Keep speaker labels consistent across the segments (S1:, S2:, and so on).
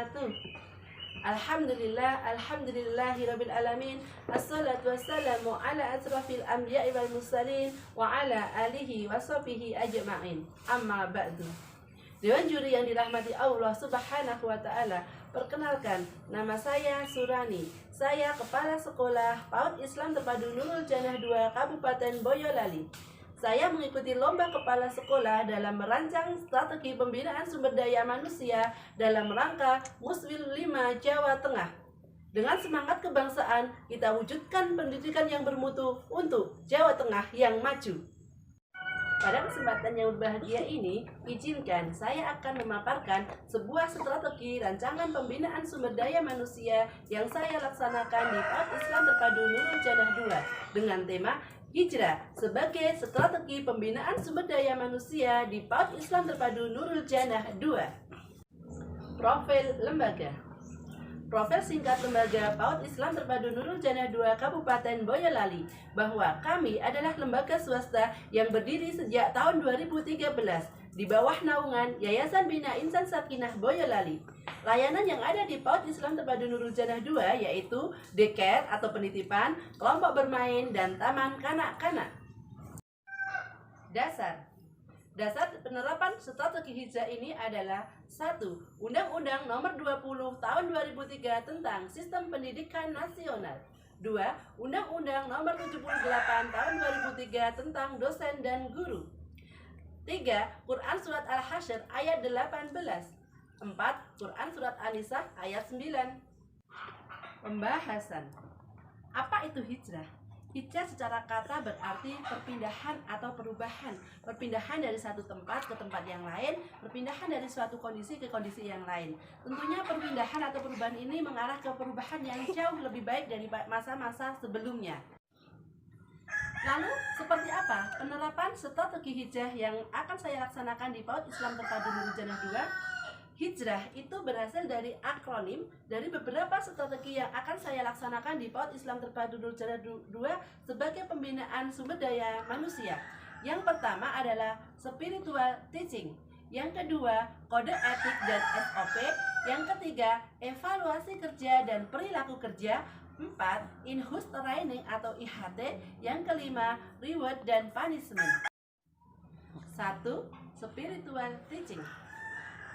S1: wabarakatuh. Alhamdulillahirabbil alamin. Assalatu wassalamu ala asrafil anbiya'i wal mursalin wa ala alihi washabihi ajma'in. Amma ba'du. Dewan juri yang dirahmati Allah Subhanahu wa taala, perkenalkan, nama saya Surani. Saya Kepala Sekolah PAUD Islam Terpadu Nurul Jannah 2 Kabupaten Boyolali. Saya mengikuti lomba kepala sekolah dalam merancang strategi pembinaan sumber daya manusia dalam rangka Muswil 5 Jawa Tengah. Dengan semangat kebangsaan, kita wujudkan pendidikan yang bermutu untuk Jawa Tengah yang maju. Pada kesempatan yang berbahagia ini, izinkan saya akan memaparkan sebuah strategi rancangan pembinaan sumber daya manusia yang saya laksanakan di PAUD Islam Terpadu Nurul Jannah 2 dengan tema Hijrah sebagai strategi pembinaan sumber daya manusia di PAUD Islam Terpadu Nurul Jannah 2. Profil lembaga. Profil singkat lembaga PAUD Islam Terpadu Nurul Jannah 2 Kabupaten Boyolali, bahwa kami adalah lembaga swasta yang berdiri sejak tahun 2013 di bawah naungan Yayasan Bina Insan Sakinah Boyolali. Layanan yang ada di PAUD Islam Terpadu Nurul Jannah 2 yaitu daycare atau penitipan, kelompok bermain, dan taman kanak-kanak. Dasar penerapan strategi hijrah ini adalah 1. Undang-Undang Nomor 20 Tahun 2003 tentang Sistem Pendidikan Nasional. 2. Undang-Undang Nomor 78 Tahun 2003 tentang Dosen dan Guru. 3. Quran Surat Al-Hasyr ayat 18. 4. Quran Surat An-Nisa ayat 9. Pembahasan. Apa itu hijrah? Hijrah secara kata berarti perpindahan atau perubahan. Perpindahan dari satu tempat ke tempat yang lain, perpindahan dari suatu kondisi ke kondisi yang lain. Tentunya perpindahan atau perubahan ini mengarah ke perubahan yang jauh lebih baik dari masa-masa sebelumnya. Lalu, seperti apa penerapan strategi hijrah yang akan saya laksanakan di PAUD Islam Terpadu Nurul Jannah 2? Hijrah itu berasal dari akronim dari beberapa strategi yang akan saya laksanakan di PAUD Islam Terpadu Nurul Jannah 2 sebagai pembinaan sumber daya manusia. Yang pertama adalah spiritual teaching. Yang kedua, kode etik dan SOP. Yang ketiga, evaluasi kerja dan perilaku kerja. 4. In-house training atau IHT. Yang kelima, reward dan punishment. 1. Spiritual teaching.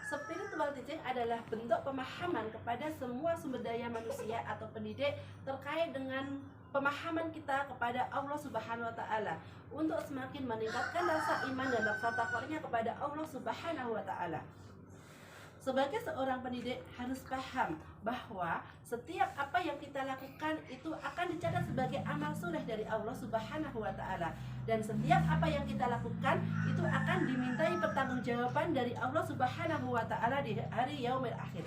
S1: Spiritual teaching adalah bentuk pemahaman kepada semua sumber daya manusia atau pendidik terkait dengan pemahaman kita kepada Allah Subhanahu wa taala untuk semakin meningkatkan rasa iman dan rasa takwanya kepada Allah Subhanahu wa taala. Sebagai seorang pendidik harus paham bahwa setiap apa yang kita lakukan itu akan dicatat sebagai amal soleh dari Allah Subhanahu wa taala, dan setiap apa yang kita lakukan itu akan dimintai pertanggungjawaban dari Allah Subhanahu wa taala di hari yaumil akhir.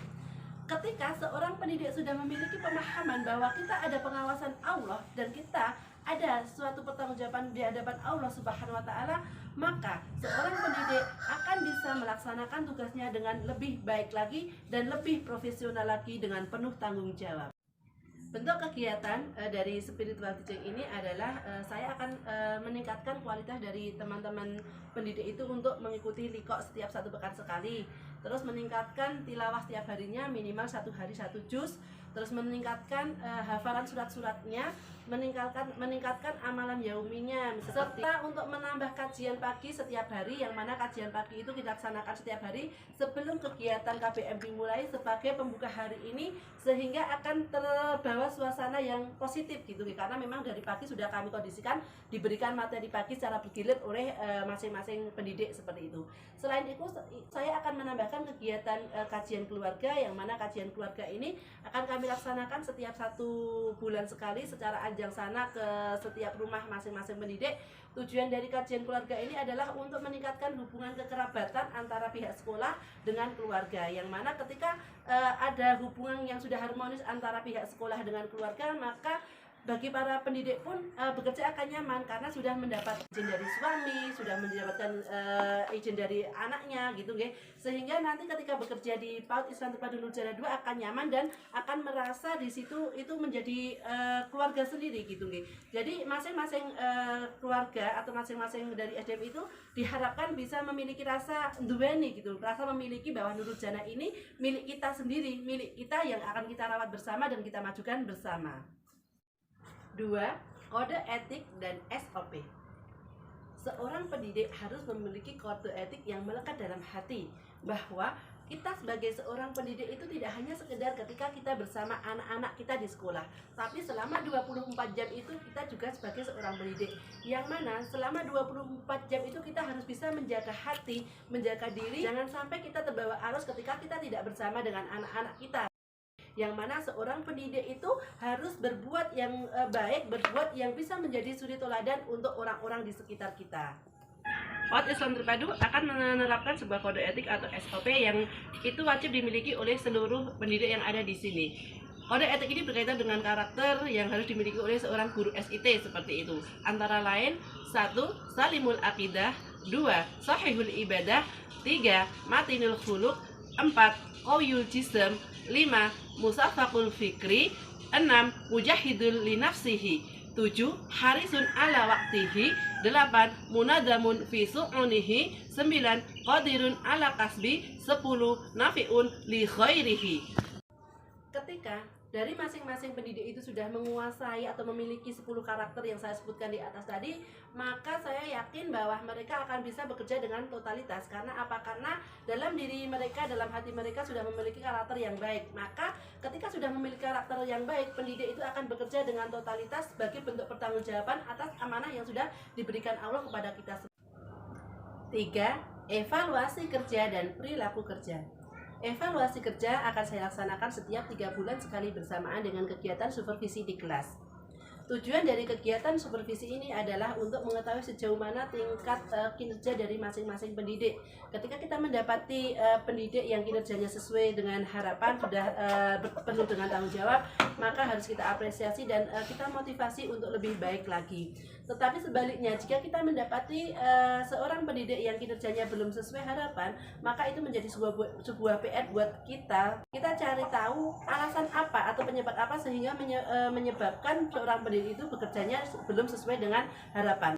S1: Ketika seorang pendidik sudah memiliki pemahaman bahwa kita ada pengawasan Allah dan kita ada suatu pertanggungjawaban di hadapan Allah Subhanahu wa taala, maka seorang pendidik akan bisa melaksanakan tugasnya dengan lebih baik lagi dan lebih profesional lagi dengan penuh tanggung jawab. Bentuk kegiatan dari spiritual teaching ini adalah saya akan meningkatkan kualitas dari teman-teman pendidik itu untuk mengikuti liqo setiap 1 pekan sekali, terus meningkatkan tilawah setiap harinya minimal 1 hari 1 juz, terus meningkatkan hafalan surat-suratnya, meningkatkan amalan yauminya, serta untuk menambah kajian pagi setiap hari, yang mana kajian pagi itu kita laksanakan setiap hari sebelum kegiatan KBM dimulai sebagai pembuka hari ini, sehingga akan terbawa suasana yang positif gitu, karena memang dari pagi sudah kami kondisikan diberikan materi pagi secara bergilir oleh masing-masing pendidik seperti itu. Selain itu, saya akan menambahkan kegiatan kajian keluarga, yang mana kajian keluarga ini akan kami laksanakan setiap 1 bulan sekali secara anjang sana ke setiap rumah masing-masing pendidik. Tujuan dari kajian keluarga ini adalah untuk meningkatkan hubungan kekerabatan antara pihak sekolah dengan keluarga, yang mana ketika ada hubungan yang sudah harmonis antara pihak sekolah dengan keluarga, maka bagi para pendidik pun bekerja akan nyaman karena sudah mendapat izin dari suami, sudah mendapatkan izin dari anaknya gitu nggih. Sehingga nanti ketika bekerja di PAUD Islam Terpadu Nur Jana 2 akan nyaman dan akan merasa di situ itu menjadi keluarga sendiri gitu nggih. Jadi masing-masing keluarga atau masing-masing dari SDM itu diharapkan bisa memiliki rasa duweni gitu, rasa memiliki bahwa Nurul Jana ini milik kita sendiri, milik kita yang akan kita rawat bersama dan kita majukan bersama. 2. Kode etik dan SOP. Seorang pendidik harus memiliki kode etik yang melekat dalam hati, bahwa kita sebagai seorang pendidik itu tidak hanya sekedar ketika kita bersama anak-anak kita di sekolah, tapi selama 24 jam itu kita juga sebagai seorang pendidik, yang mana selama 24 jam itu kita harus bisa menjaga hati, menjaga diri, jangan sampai kita terbawa arus ketika kita tidak bersama dengan anak-anak kita. Yang mana seorang pendidik itu harus berbuat yang baik, berbuat yang bisa menjadi suri teladan untuk orang-orang di sekitar kita. PAUD Islam Terpadu akan menerapkan sebuah kode etik atau SOP yang itu wajib dimiliki oleh seluruh pendidik yang ada di sini. Kode etik ini berkaitan dengan karakter yang harus dimiliki oleh seorang guru SIT seperti itu. Antara lain 1. Salimul Aqidah, 2. Sahihul Ibadah, 3. Matinul Khuluq, 4. Qawiyul Jism, 5. Musafakul Fikri, 6. Mujahidul Linafsihi, 7. Harisun ala waktihi, 8. Munadamun fi su'unihi, 9. Qadirun ala kasbi, 10. Nafi'un li khairihi. Ketika dari masing-masing pendidik itu sudah menguasai atau memiliki 10 karakter yang saya sebutkan di atas tadi, maka saya yakin bahwa mereka akan bisa bekerja dengan totalitas. Karena apa? Karena dalam diri mereka, dalam hati mereka sudah memiliki karakter yang baik. Maka ketika sudah memiliki karakter yang baik, pendidik itu akan bekerja dengan totalitas sebagai bentuk pertanggungjawaban atas amanah yang sudah diberikan Allah kepada kita. 3. Evaluasi kerja dan perilaku kerja. Evaluasi kerja akan saya laksanakan setiap 3 bulan sekali bersamaan dengan kegiatan supervisi di kelas. Tujuan dari kegiatan supervisi ini adalah untuk mengetahui sejauh mana tingkat kinerja dari masing-masing pendidik. Ketika kita mendapati pendidik yang kinerjanya sesuai dengan harapan, sudah penuh dengan tanggung jawab, maka harus kita apresiasi dan kita motivasi untuk lebih baik lagi. Tetapi sebaliknya, jika kita mendapati seorang pendidik yang kinerjanya belum sesuai harapan, maka itu menjadi sebuah PR buat kita. Kita cari tahu alasan apa atau penyebab apa sehingga menyebabkan seorang pendidik itu bekerjanya belum sesuai dengan harapan.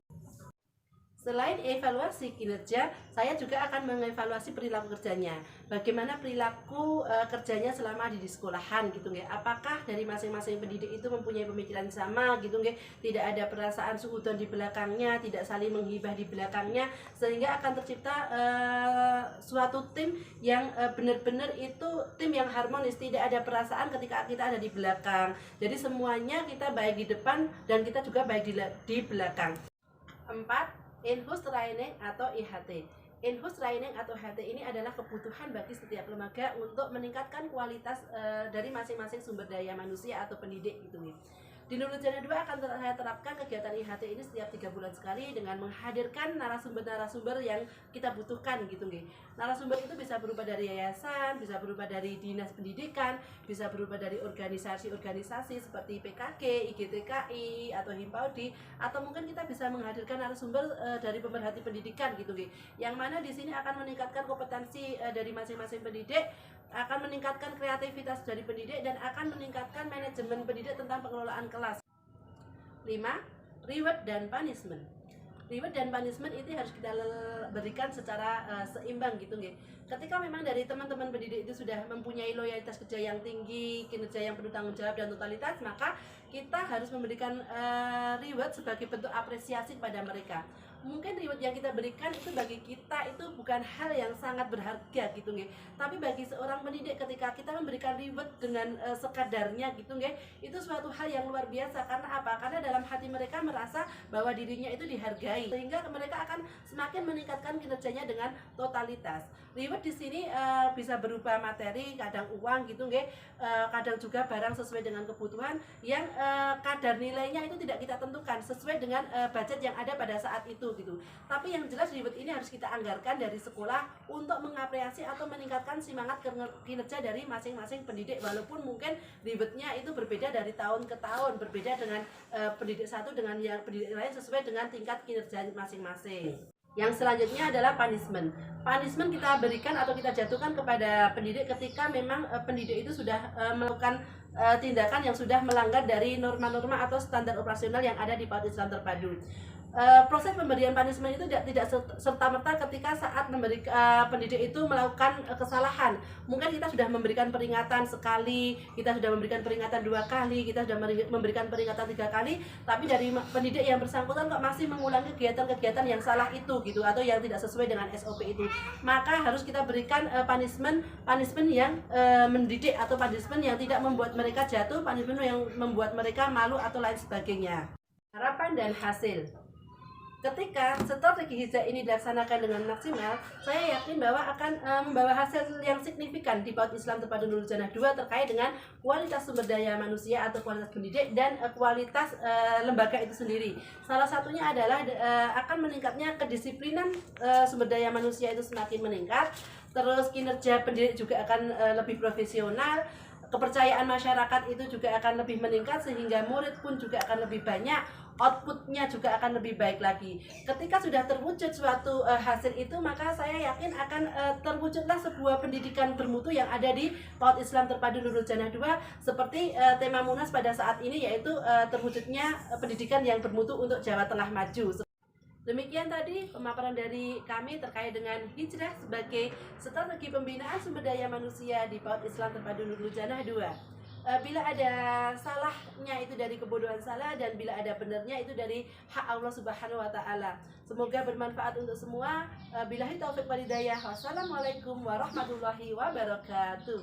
S1: Selain evaluasi kinerja, saya juga akan mengevaluasi perilaku kerjanya. Bagaimana perilaku kerjanya selama di sekolahan gitu nggih. Apakah dari masing-masing pendidik itu mempunyai pemikiran sama gitu nggih. Tidak ada perasaan suudzon di belakangnya, tidak saling menghibah di belakangnya, sehingga akan tercipta suatu tim yang benar-benar itu tim yang harmonis, tidak ada perasaan ketika kita ada di belakang. Jadi semuanya kita baik di depan dan kita juga baik di belakang. 4. In-house training atau IHT. In-house training atau IHT ini adalah kebutuhan bagi setiap lembaga untuk meningkatkan kualitas dari masing-masing sumber daya manusia atau pendidik gitu nih. Di Nurul Jana 2 akan saya terapkan kegiatan IHT ini setiap 3 bulan sekali dengan menghadirkan narasumber-narasumber yang kita butuhkan gitu nih. Narasumber itu bisa berupa dari yayasan, bisa berupa dari dinas pendidikan, bisa berupa dari organisasi-organisasi seperti PKK, IGTKI atau Himpaudi, atau mungkin kita bisa menghadirkan narasumber dari pemerhati pendidikan gitu nih. Yang mana di sini akan meningkatkan kompetensi dari masing-masing pendidik, akan meningkatkan kreativitas dari pendidik dan akan meningkatkan manajemen pendidik tentang pengelolaan kelas. 5. Reward dan punishment. Reward dan punishment itu harus kita berikan secara seimbang gitu nggih. Ketika memang dari teman-teman pendidik itu sudah mempunyai loyalitas kerja yang tinggi, kinerja yang penuh tanggung jawab dan totalitas, maka kita harus memberikan reward sebagai bentuk apresiasi kepada mereka. Mungkin reward yang kita berikan itu bagi kita itu bukan hal yang sangat berharga gitu nggih. Tapi bagi seorang pendidik ketika kita memberikan reward dengan sekadarnya gitu nggih, itu suatu hal yang luar biasa. Karena apa? Karena dalam hati mereka merasa bahwa dirinya itu dihargai, sehingga mereka akan semakin meningkatkan kinerjanya dengan totalitas. Reward di sini bisa berupa materi, kadang uang gitu nggih, kadang juga barang sesuai dengan kebutuhan yang kadar nilainya itu tidak kita tentukan sesuai dengan budget yang ada pada saat itu gitu. Tapi yang jelas ribet ini harus kita anggarkan dari sekolah untuk mengapresiasi atau meningkatkan semangat kinerja dari masing-masing pendidik, walaupun mungkin ribetnya itu berbeda dari tahun ke tahun, berbeda dengan pendidik satu dengan yang pendidik lain sesuai dengan tingkat kinerja masing-masing. Yang selanjutnya adalah punishment. Punishment kita berikan atau kita jatuhkan kepada pendidik ketika memang pendidik itu sudah melakukan tindakan yang sudah melanggar dari norma-norma atau standar operasional yang ada di PAUD Islam Terpadu. Proses pemberian punishment itu tidak serta-merta ketika saat pendidik itu melakukan kesalahan. Mungkin kita sudah memberikan peringatan sekali, kita sudah memberikan peringatan 2 kali, kita sudah memberikan peringatan 3 kali, tapi dari pendidik yang bersangkutan kok masih mengulangi kegiatan-kegiatan yang salah itu gitu, atau yang tidak sesuai dengan SOP itu. Maka harus kita berikan punishment yang mendidik, atau punishment yang tidak membuat mereka jatuh, punishment yang membuat mereka malu atau lain sebagainya. Harapan dan hasil. Ketika strategi hijrah ini dilaksanakan dengan maksimal, saya yakin bahwa akan membawa hasil yang signifikan di PAUD Islam Terpadu Nurul Jannah 2 terkait dengan kualitas sumber daya manusia atau kualitas pendidik dan kualitas lembaga itu sendiri. Salah satunya adalah akan meningkatnya kedisiplinan sumber daya manusia itu semakin meningkat, terus kinerja pendidik juga akan lebih profesional, kepercayaan masyarakat itu juga akan lebih meningkat, sehingga murid pun juga akan lebih banyak, outputnya juga akan lebih baik lagi. Ketika sudah terwujud suatu hasil itu, maka saya yakin akan terwujudlah sebuah pendidikan bermutu yang ada di PAUD Islam Terpadu Nurul Jannah 2, seperti tema Munas pada saat ini, yaitu terwujudnya pendidikan yang bermutu untuk Jawa Tengah maju. Demikian tadi pemaparan dari kami terkait dengan hijrah sebagai strategi pembinaan sumber daya manusia di PAUD Islam Terpadu Nurul Jannah 2. Bila ada salahnya itu dari kebodohan salah, dan bila ada benarnya itu dari hak Allah Subhanahu wa Ta'ala. Semoga bermanfaat untuk semua. Billahi taufiq wal hidayah. Wassalamualaikum warahmatullahi wabarakatuh.